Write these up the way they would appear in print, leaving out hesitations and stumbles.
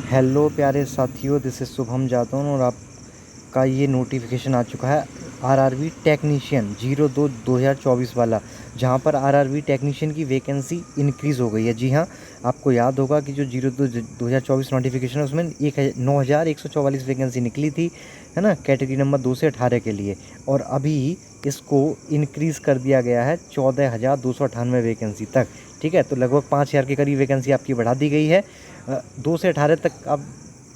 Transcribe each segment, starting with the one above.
Hello प्यारे साथियों, this is Shubham Jadaun और आपका ये नोटिफिकेशन आ चुका है आरआरबी टेक्नीशियन 02/2024 वाला, जहाँ पर आरआरबी टेक्नीशियन की वैकेंसी इंक्रीज़ हो गई है। जी हाँ, आपको याद होगा कि जो 02/2024 नोटिफिकेशन है उसमें 9,144 वैकेंसी निकली थी, है ना, कैटेगरी नंबर 2 से 18 के लिए। और अभी इसको इंक्रीज़ कर दिया गया है 14,298 वैकेंसी तक। ठीक है, तो लगभग 5,000 के करीब वैकेंसी आपकी बढ़ा दी गई है। 2 से 18 तक अब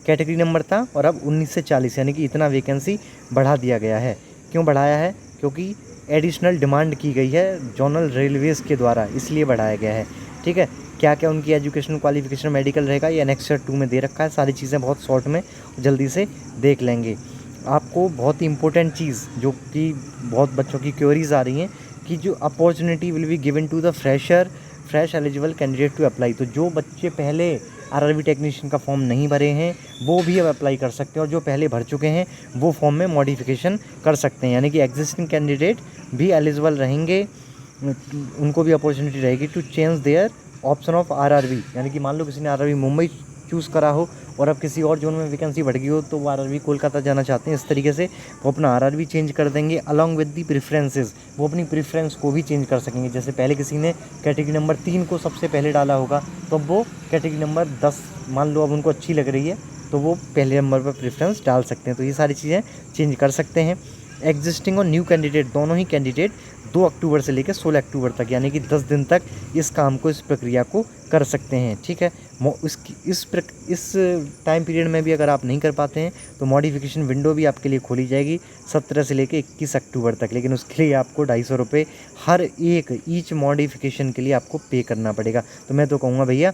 कैटेगरी नंबर था और अब 19 से 40 यानी कि इतना वैकेंसी बढ़ा दिया गया है। क्यों बढ़ाया है? क्योंकि एडिशनल डिमांड की गई है जोनल रेलवेज़ के द्वारा, इसलिए बढ़ाया गया है। ठीक है, क्या क्या उनकी एजुकेशन क्वालिफिकेशन मेडिकल रहेगा ये एनेक्सर 2 में दे रखा है। सारी चीज़ें बहुत शॉर्ट में जल्दी से देख लेंगे। आपको बहुत ही इंपॉर्टेंट चीज़ जो कि बहुत बच्चों की क्वेरीज आ रही हैं कि जो opportunity will be given to the fresh eligible candidate to apply. तो जो बच्चे पहले आरआरबी टेक्नीशियन का फॉर्म नहीं भरे हैं वो भी अब अप्लाई कर सकते हैं, और जो पहले भर चुके हैं वो फॉर्म में मॉडिफिकेशन कर सकते हैं। यानी कि एग्जिस्टिंग कैंडिडेट भी एलिजिबल रहेंगे, उनको भी अपॉर्चुनिटी रहेगी to change their option of RRB. यानी कि मान लो किसी ने आरआरबी मुंबई चूज़ करा हो और अब किसी और जोन में वैकेंसी बढ़ गई हो तो वो आरआरबी कोलकाता जाना चाहते हैं, इस तरीके से वो अपना आरआरबी चेंज कर देंगे अलॉन्ग विद दी प्रेफरेंसेस। वो अपनी प्रेफरेंस को भी चेंज कर सकेंगे। जैसे पहले किसी ने कैटेगरी नंबर 3 को सबसे पहले डाला होगा तो अब वो कैटेगरी नंबर 10 मान लो अब उनको अच्छी लग रही है तो वो पहले नंबर पर प्रेफरेंस डाल सकते हैं। तो ये सारी चीज़ें चेंज कर सकते हैं। एग्जिस्टिंग और न्यू कैंडिडेट दोनों ही कैंडिडेट 2 अक्टूबर से लेकर 16 अक्टूबर तक यानी कि 10 दिन तक इस काम को, इस प्रक्रिया को कर सकते हैं। ठीक है, इस टाइम पीरियड में भी अगर आप नहीं कर पाते हैं तो मॉडिफिकेशन विंडो भी आपके लिए खोली जाएगी 17 से लेकर 21 अक्टूबर तक। लेकिन उसके लिए आपको 250 रुपये हर एक ईच मॉडिफिकेशन के लिए आपको पे करना पड़ेगा। तो मैं तो कहूँगा भैया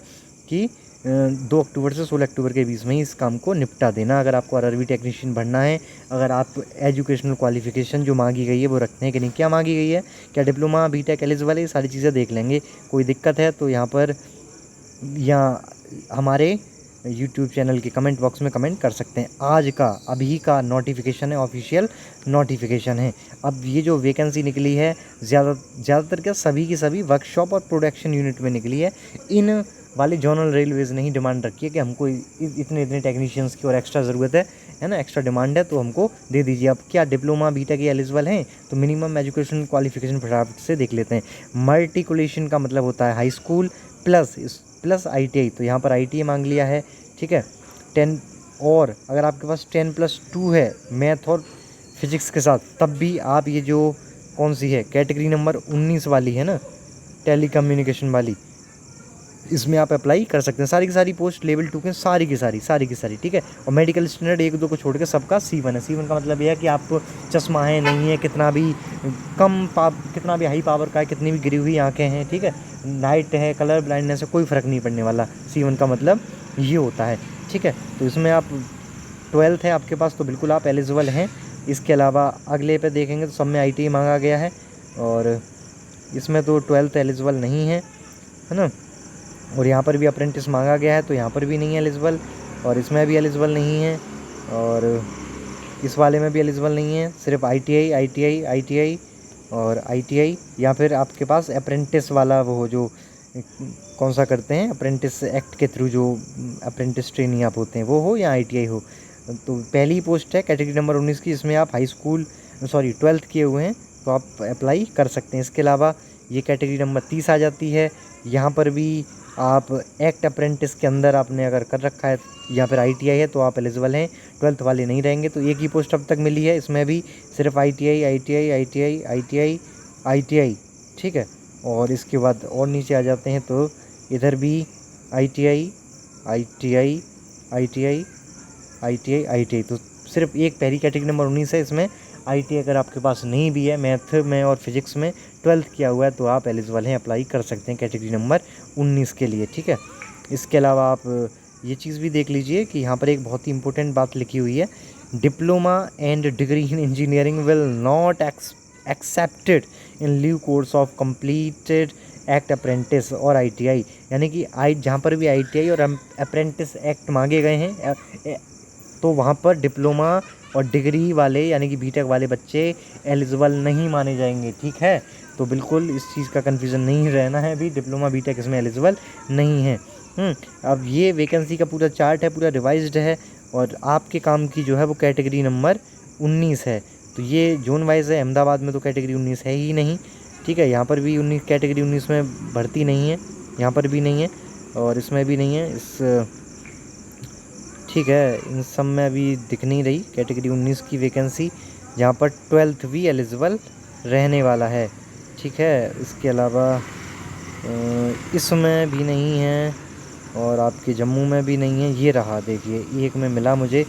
कि 2 अक्टूबर से 16 अक्टूबर के बीच में ही इस काम को निपटा देना। अगर आपको आरआरबी टेक्नीशियन बनना है, अगर आप एजुकेशनल क्वालिफिकेशन जो मांगी गई है वो रखते हैं कि नहीं, क्या मांगी गई है, क्या डिप्लोमा बीटेक एलिजिबल है, ये सारी चीज़ें देख लेंगे। कोई दिक्कत है तो यहाँ पर या हमारे यूट्यूब चैनल के कमेंट बॉक्स में कमेंट कर सकते हैं। आज का अभी का नोटिफिकेशन है, ऑफिशियल नोटिफिकेशन है। अब ये जो वैकेंसी निकली है ज़्यादातर क्या सभी की सभी वर्कशॉप और प्रोडक्शन यूनिट में निकली है। इन वाले जोनल रेलवेज़ ने ही डिमांड रखी है कि हमको इतने इतने टेक्नीशियंस की और एक्स्ट्रा ज़रूरत है ना, एक्स्ट्रा डिमांड है तो हमको दे दीजिए। अब क्या डिप्लोमा बीटेक एलिजिबल हैं तो मिनिमम एजुकेशन क्वालिफिकेशन फटाफट से देख लेते हैं। मल्टीकुलेशन का मतलब होता है हाई स्कूल प्लस आईटीआई, तो यहाँ पर आईटीआई मांग लिया है। ठीक है, 10, और अगर आपके पास 10+2 है मैथ और फिजिक्स के साथ तब भी आप ये जो कौन सी है कैटेगरी नंबर 19 वाली है ना, टेली कम्युनिकेशन वाली, इसमें आप अप्लाई कर सकते हैं। सारी की सारी पोस्ट लेवल 2 के सारी की सारी। ठीक है, और मेडिकल स्टैंडर्ड 1-2 को छोड़ के सबका C1 है। C1 का मतलब यह है कि आप चश्मा है नहीं है, कितना भी कितना भी हाई पावर का है, कितनी भी गिरी हुई आंखें हैं, ठीक है, नाइट है, कलर ब्लाइंडनेस है, कोई फ़र्क नहीं पड़ने वाला। C1 का मतलब ये होता है। ठीक है, तो इसमें आप 12th है आपके पास तो बिल्कुल आप एलिजिबल हैं। इसके अलावा अगले पे देखेंगे तो सब में ITI मांगा गया है, और इसमें तो 12th एलिजिबल नहीं है ना। और यहाँ पर भी अप्रेंटिस मांगा गया है तो यहाँ पर भी नहीं है एलिजिबल, और इसमें भी एलिजिबल नहीं है, और इस वाले में भी एलिजिबल नहीं है। सिर्फ ITI और ITI, या फिर आपके पास अप्रेंटिस वाला वो जो कौन सा करते हैं अप्रेंटिस एक्ट के थ्रू जो अप्रेंटिस ट्रेनिंग आप होते हैं वो हो, या ITI हो। तो पहली पोस्ट है कैटेगरी नंबर 19 की, इसमें आप 12th किए हुए हैं तो आप अप्लाई कर सकते हैं। इसके अलावा ये कैटेगरी नंबर 30 आ जाती है। यहाँ पर भी आप एक्ट अप्रेंटिस के अंदर आपने अगर कर रखा है या फिर ITI है तो आप एलिजिबल हैं। 12th वाले नहीं रहेंगे। तो एक ही पोस्ट अब तक मिली है, इसमें भी सिर्फ ITI। ठीक है, और इसके बाद और नीचे आ जाते हैं तो इधर भी ITI। तो सिर्फ एक पहली कैटेगरी नंबर 19 है, इसमें ITI अगर आपके पास नहीं भी है मैथ में और फिजिक्स में 12th किया हुआ है तो आप एलिजिबल हैं, अप्लाई कर सकते हैं कैटेगरी नंबर 19 के लिए। ठीक है, इसके अलावा आप ये चीज़ भी देख लीजिए कि यहाँ पर एक बहुत ही इंपॉर्टेंट बात लिखी हुई है, diploma and degree in engineering will not accepted in leave course of completed act apprentice और ITI। यानी कि जहाँ पर भी ITI और अप्रेंटिस एक्ट मांगे गए हैं तो वहाँ पर डिप्लोमा और डिग्री वाले यानी कि बीटेक वाले बच्चे एलिजिबल नहीं माने जाएंगे। ठीक है, तो बिल्कुल इस चीज़ का कन्फ्यूज़न नहीं रहना है, अभी डिप्लोमा बीटेक इसमें एलिजिबल नहीं है। अब ये वैकेंसी का पूरा चार्ट है, पूरा रिवाइज्ड है, और आपके काम की जो है वो कैटेगरी नंबर 19 है। तो ये जोन वाइज है, अहमदाबाद में तो कैटेगरी 19 है ही नहीं, ठीक है। यहाँ पर भी 19 कैटेगरी 19 में भर्ती नहीं है, यहाँ पर भी नहीं है, और इसमें भी नहीं है, इस ठीक है, इन सब में अभी दिख नहीं रही कैटेगरी 19 की वैकेंसी, जहाँ पर 12th भी एलिजिबल रहने वाला है, ठीक है। इसके अलावा इसमें भी नहीं है, और आपके जम्मू में भी नहीं है। ये रहा, देखिए एक में मिला मुझे,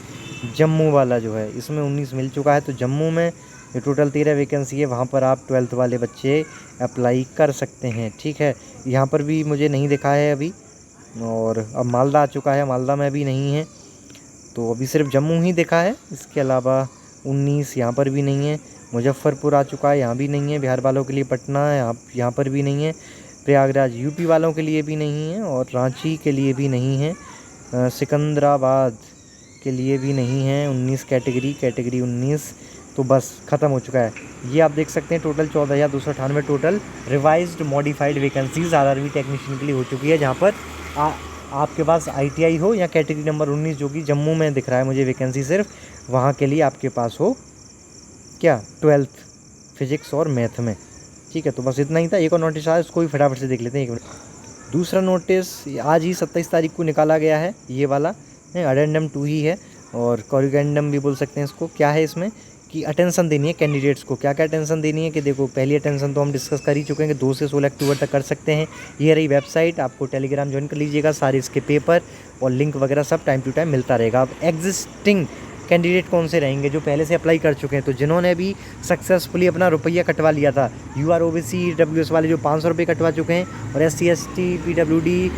जम्मू वाला जो है, इसमें 19 मिल चुका है। तो जम्मू में ये टोटल 13 वैकेंसी है, वहाँ पर आप 12th वाले बच्चे अप्लाई कर सकते हैं, ठीक है। यहाँ पर भी मुझे नहीं दिखा है अभी, और अब मालदा आ चुका है, मालदा में भी नहीं है, तो अभी सिर्फ जम्मू ही दिखा है। इसके अलावा 19 यहाँ पर भी नहीं है, मुजफ्फरपुर आ चुका है, यहाँ भी नहीं है, बिहार वालों के लिए पटना है, यहाँ पर भी नहीं है, प्रयागराज यूपी वालों के लिए भी नहीं है, और रांची के लिए भी नहीं है, सिकंदराबाद के लिए भी नहीं है। 19 कैटेगरी 19, तो बस ख़त्म हो चुका है। ये आप देख सकते हैं total 14,298 total revised modified vacancies RRB technician के लिए हो चुकी है, जहाँ पर आपके पास आईटीआई हो या कैटेगरी नंबर 19 जो कि जम्मू में दिख रहा है मुझे वैकेंसी सिर्फ, वहाँ के लिए आपके पास हो क्या 12th फिजिक्स और मैथ में, ठीक है। तो बस इतना ही था। एक और नोटिस आया, उसको भी फटाफट से देख लेते हैं, 1 मिनट। दूसरा नोटिस आज ही 27 तारीख को निकाला गया है, ये वाला अडेंडम 2 ही है, और कॉरिगेंडम भी बोल सकते हैं इसको। क्या है इसमें कि अटेंशन देनी है कैंडिडेट्स को। क्या क्या अटेंशन देनी है कि देखो, पहली अटेंशन तो हम डिस्कस कर ही चुके हैं कि 2 से 16 अक्टूबर तक कर सकते हैं। ये रही वेबसाइट, आपको टेलीग्राम ज्वाइन कर लीजिएगा, सारे इसके पेपर और लिंक वगैरह सब टाइम टू टाइम मिलता रहेगा। अब एग्जिस्टिंग कैंडिडेट कौन से रहेंगे, जो पहले से अप्लाई कर चुके हैं, तो जिन्होंने भी सक्सेसफुली अपना रुपया कटवा लिया था, UR OBC EWS वाले जो 500 रुपये कटवा चुके हैं, और SC ST PWD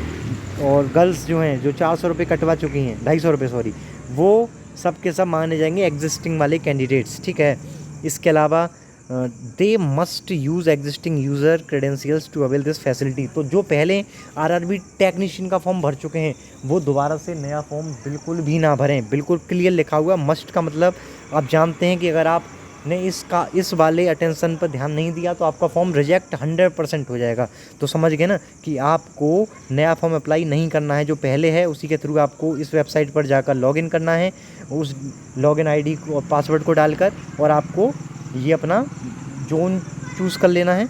और गर्ल्स जो हैं जो 400 रुपये कटवा चुकी हैं, 250 रुपये सॉरी, वो सब के सब माने जाएंगे एग्जिस्टिंग वाले कैंडिडेट्स, ठीक है। इसके अलावा they must use existing user credentials to avail this facility. तो जो पहले आरआरबी टेक्नीशियन का फॉर्म भर चुके हैं, वो दोबारा से नया फॉर्म बिल्कुल भी ना भरें। बिल्कुल क्लियर लिखा हुआ, मस्ट का मतलब आप जानते हैं कि अगर आपने इस वाले अटेंशन पर ध्यान नहीं दिया तो आपका फॉर्म रिजेक्ट 100% हो जाएगा। तो समझ गए ना कि आपको नया फॉर्म अप्लाई नहीं करना है, जो पहले है उसी के थ्रू आपको इस वेबसाइट पर जाकर लॉगिन करना है, उस लॉगिन आईडी को और पासवर्ड को डालकर, और आपको ये अपना जोन चूज़ कर लेना है।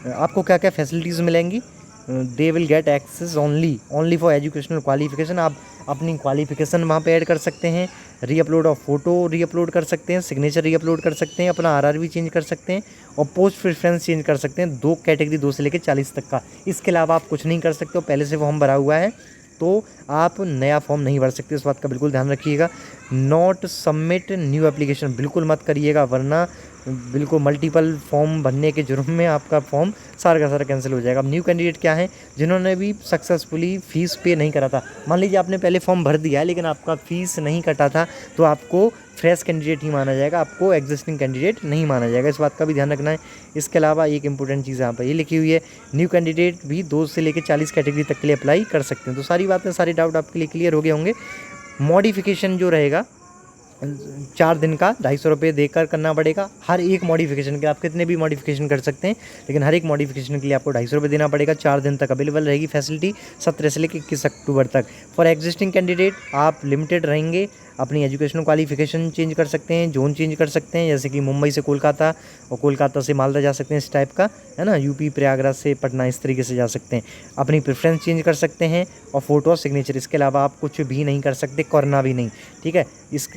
आपको क्या क्या फैसिलिटीज़ मिलेंगी, they will get access only for educational qualification. आप अपनी क्वालिफिकेशन वहाँ पे ऐड कर सकते हैं, रीअपलोड ऑफ फ़ोटो रीअपलोड कर सकते हैं, सिग्नेचर रीअपलोड कर सकते हैं, अपना आरआरबी चेंज कर सकते हैं, और पोस्ट प्रेफरेंस चेंज कर सकते हैं, 2 कैटेगरी 2 से लेकर 40 तक का। इसके अलावा आप कुछ नहीं कर सकते हो, पहले से फॉर्म भरा हुआ है तो आप नया फॉर्म नहीं भर सकते। इस बात का बिल्कुल ध्यान रखिएगा। नॉट सबमिट न्यू एप्लीकेशन बिल्कुल मत करिएगा, वरना बिल्कुल मल्टीपल फॉर्म भरने के जुर्म में आपका फॉर्म सारा का सारा कैंसिल हो जाएगा। अब न्यू कैंडिडेट क्या है, जिन्होंने भी सक्सेसफुली फ़ीस पे नहीं करा था। मान लीजिए आपने पहले फॉर्म भर दिया है लेकिन आपका फ़ीस नहीं कटा था, तो आपको फ्रेश कैंडिडेट ही माना जाएगा, आपको एग्जिस्टिंग कैंडिडेट नहीं माना जाएगा। इस बात का भी ध्यान रखना है। इसके अलावा एक इंपॉर्टेंट चीज़ यहाँ पर ये लिखी हुई है, न्यू कैंडिडेट भी 2 से लेकर 40 कैटेगरी तक के लिए अप्लाई कर सकते हैं। तो सारी बातें, सारे डाउट आपके लिए क्लियर हो गए होंगे। मॉडिफिकेशन जो रहेगा 4 दिन का 250 रुपये देकर करना पड़ेगा। हर एक मॉडिफिकेशन के आप कितने भी मॉडिफिकेशन कर सकते हैं, लेकिन हर एक मॉडिफिकेशन के लिए आपको 250 रुपये देना पड़ेगा। 4 दिन तक अवेलेबल रहेगी फैसिलिटी, 17 से लेकर 21 अक्टूबर तक। फॉर एग्जिस्टिंग कैंडिडेट आप लिमिटेड रहेंगे, अपनी एजुकेशनल क्वालिफिकेशन चेंज कर सकते हैं, जोन चेंज कर सकते हैं, जैसे कि मुंबई से कोलकाता और कोलकाता से मालदा जा सकते हैं, इस टाइप का है ना, यूपी प्रयागराज से पटना, इस तरीके से जा सकते हैं। अपनी प्रेफरेंस चेंज कर सकते हैं, और फ़ोटो और सिग्नेचर, इसके अलावा आप कुछ भी नहीं कर सकते, करना भी नहीं, ठीक है।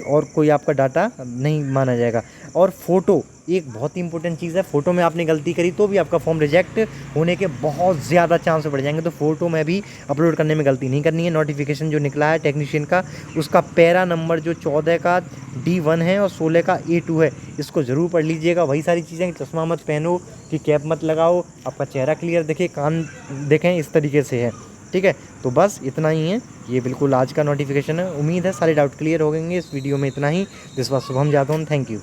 और कोई आपका डाटा नहीं माना जाएगा। और फ़ोटो एक बहुत ही इंपॉर्टेंट चीज़ है, फ़ोटो में आपने गलती करी तो भी आपका फॉर्म रिजेक्ट होने के बहुत ज़्यादा चांस बढ़ जाएंगे। तो फ़ोटो में भी अपलोड करने में गलती नहीं करनी है। नोटिफिकेशन जो निकला है टेक्नीशियन का, उसका पैरा नंबर जो 14 का D1 है और 16 का A2 है, इसको ज़रूर पढ़ लीजिएगा। वही सारी चीज़ें, चश्मा मत पहनो, कि कैप मत लगाओ, आपका चेहरा क्लियर दिखे, कान देखें, इस तरीके से है, ठीक है। तो बस इतना ही है, ये बिल्कुल आज का नोटिफिकेशन है। उम्मीद है सारे डाउट क्लियर हो गएंगे। इस वीडियो में इतना ही। This was Shubham Jadhav, thank you.